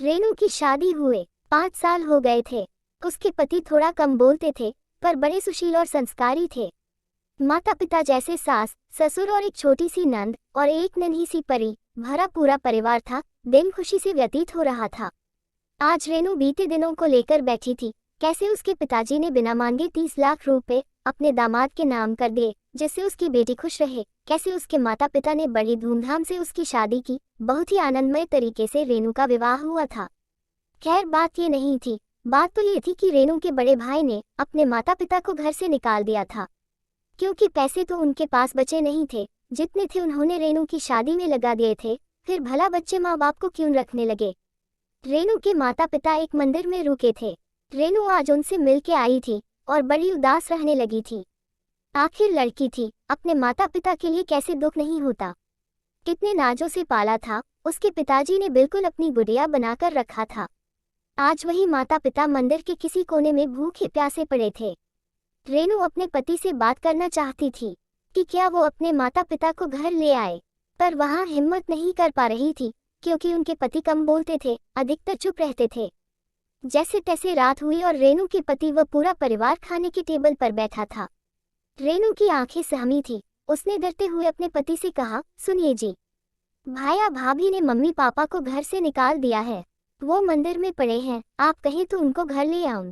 रेनू की शादी हुए 5 साल हो गए थे। उसके पति थोड़ा कम बोलते थे, पर बड़े सुशील और संस्कारी थे। माता पिता जैसे सास, ससुर और एक छोटी सी नंद और एक नन्ही सी परी भरा पूरा परिवार था। दिन खुशी से व्यतीत हो रहा था। आज रेनू बीते दिनों को लेकर बैठी थी। कैसे उसके पिताजी ने बिना मांगे 30 लाख रुपए अपने दामाद के नाम कर दिए, जिससे उसकी बेटी खुश रहे। कैसे उसके माता पिता ने बड़ी धूमधाम से उसकी शादी की। बहुत ही आनंदमय तरीके से रेनू का विवाह हुआ था। खैर, बात ये नहीं थी। बात तो ये थी कि रेनू के बड़े भाई ने अपने माता पिता को घर से निकाल दिया था, क्योंकि पैसे तो उनके पास बचे नहीं थे। जितने थे उन्होंने रेनू की शादी में लगा दिए थे। फिर भला बच्चे माँ बाप को क्यों रखने लगे। रेनू के माता पिता एक मंदिर में रुके थे। रेनू आज उनसे मिल के आई थी और बड़ी उदास रहने लगी थी। आखिर लड़की थी, अपने माता पिता के लिए कैसे दुख नहीं होता। कितने नाजों से पाला था। उसके पिताजी ने बिल्कुल अपनी गुड़िया बनाकर रखा था। आज वही माता पिता मंदिर के किसी कोने में भूखे प्यासे पड़े थे। रेनू अपने पति से बात करना चाहती थी कि क्या वो अपने माता पिता को घर ले आए, पर वहां हिम्मत नहीं कर पा रही थी, क्योंकि उनके पति कम बोलते थे, अधिकतर चुप रहते थे। जैसे तैसे रात हुई और रेनू के पति व पूरा परिवार खाने के टेबल पर बैठा था। रेनू की आंखें सहमी थी। उसने डरते हुए अपने पति से कहा, सुनिए जी, भाया भाभी ने मम्मी पापा को घर से निकाल दिया है। वो मंदिर में पड़े हैं, आप कहें तो उनको घर ले आऊं।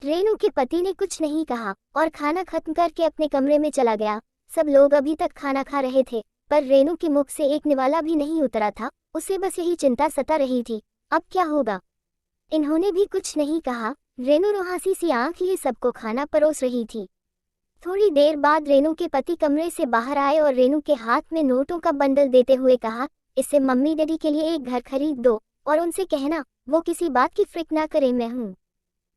रेनू के पति ने कुछ नहीं कहा और खाना खत्म करके अपने कमरे में चला गया। सब लोग अभी तक खाना खा रहे थे, पर रेनू के मुख से एक निवाला भी नहीं उतरा था। उसे बस यही चिंता सता रही थी, अब क्या होगा। इन्होंने भी कुछ नहीं कहा। रेनू रुहासी सी आंख लिए सबको खाना परोस रही थी। थोड़ी देर बाद रेनू के पति कमरे से बाहर आए और रेनू के हाथ में नोटों का बंडल देते हुए कहा, इससे मम्मी डैडी के लिए एक घर खरीद दो और उनसे कहना वो किसी बात की फिक्र ना करें, मैं हूँ।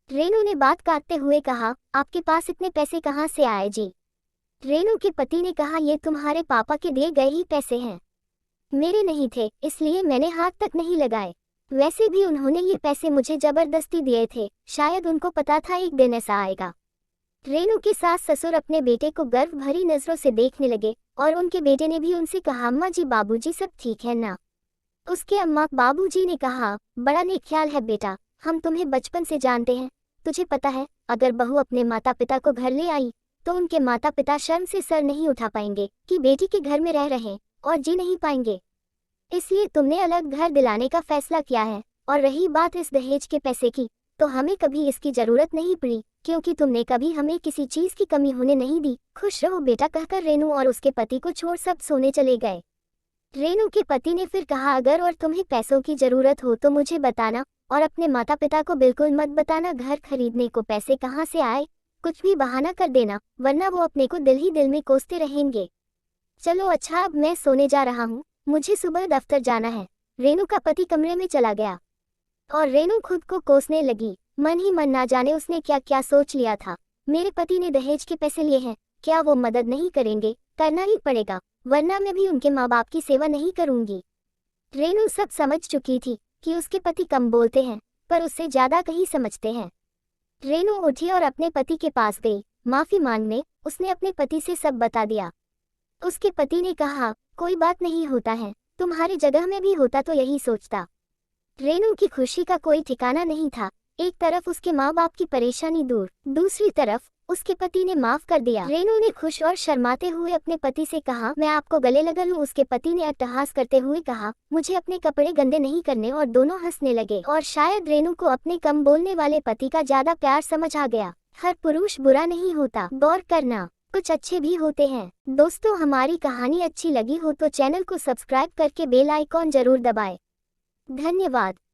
रेनू ने बात काटते हुए कहा, आपके पास इतने पैसे कहाँ से आए जी। रेनू के पति ने कहा, ये तुम्हारे पापा के दिए गए ही पैसे हैं, मेरे नहीं थे, इसलिए मैंने हाथ तक नहीं लगाए। वैसे भी उन्होंने ये पैसे मुझे जबरदस्ती दिए थे, शायद उनको पता था एक दिन ऐसा आएगा। रेनू के सास ससुर अपने बेटे को गर्व भरी नजरों से देखने लगे और उनके बेटे ने भी उनसे कहा, अम्मा जी बाबूजी सब ठीक है ना। उसके अम्मा बाबूजी ने कहा, बड़ा नेक ख्याल है बेटा, हम तुम्हें बचपन से जानते हैं। तुझे पता है, अगर बहू अपने माता पिता को घर ले आई तो उनके माता पिता शर्म से सर नहीं उठा पाएंगे कि बेटी के घर में रह रहे और जी नहीं पाएंगे। इसलिए तुमने अलग घर दिलाने का फैसला किया है। और रही बात इस दहेज के पैसे की, तो हमें कभी इसकी जरूरत नहीं पड़ी, क्योंकि तुमने कभी हमें किसी चीज की कमी होने नहीं दी। खुश रहो बेटा, कहकर रेनू और उसके पति को छोड़ सब सोने चले गए। रेनू के पति ने फिर कहा, अगर और तुम्हें पैसों की जरूरत हो तो मुझे बताना, और अपने माता पिता को बिल्कुल मत बताना घर खरीदने को पैसे कहाँ से आए। कुछ भी बहाना कर देना, वरना वो अपने को दिल ही दिल में कोसते रहेंगे। चलो अच्छा, अब मैं सोने जा रहा हूँ, मुझे सुबह दफ्तर जाना है। रेनू का पति कमरे में चला गया और रेनू खुद को कोसने लगी। मन ही मन ना जाने उसने क्या क्या सोच लिया था। मेरे पति ने दहेज के पैसे लिए हैं, क्या वो मदद नहीं करेंगे? करना ही पड़ेगा, वरना मैं भी उनके माँ बाप की सेवा नहीं करूंगी। रेनू सब समझ चुकी थी कि उसके पति कम बोलते हैं, पर उससे ज्यादा कहीं समझते हैं। रेनू उठी और अपने पति के पास गई माफी मांगने। उसने अपने पति से सब बता दिया। उसके पति ने कहा, कोई बात नहीं होता है, तुम्हारी जगह में भी होता तो यही सोचता। रेनू की खुशी का कोई ठिकाना नहीं था। एक तरफ उसके माँ बाप की परेशानी दूर, दूसरी तरफ उसके पति ने माफ कर दिया। रेनू ने खुश और शर्माते हुए अपने पति से कहा, मैं आपको गले लगा लूं। उसके पति ने अट्टहास करते हुए कहा, मुझे अपने कपड़े गंदे नहीं करने। और दोनों हंसने लगे। और शायद रेनू को अपने कम बोलने वाले पति का ज्यादा प्यार समझ आ गया। हर पुरुष बुरा नहीं होता, गौर करना, कुछ अच्छे भी होते हैं। दोस्तों, हमारी कहानी अच्छी लगी हो तो चैनल को सब्सक्राइब करके बेल आइकॉन जरूर दबाएं। धन्यवाद।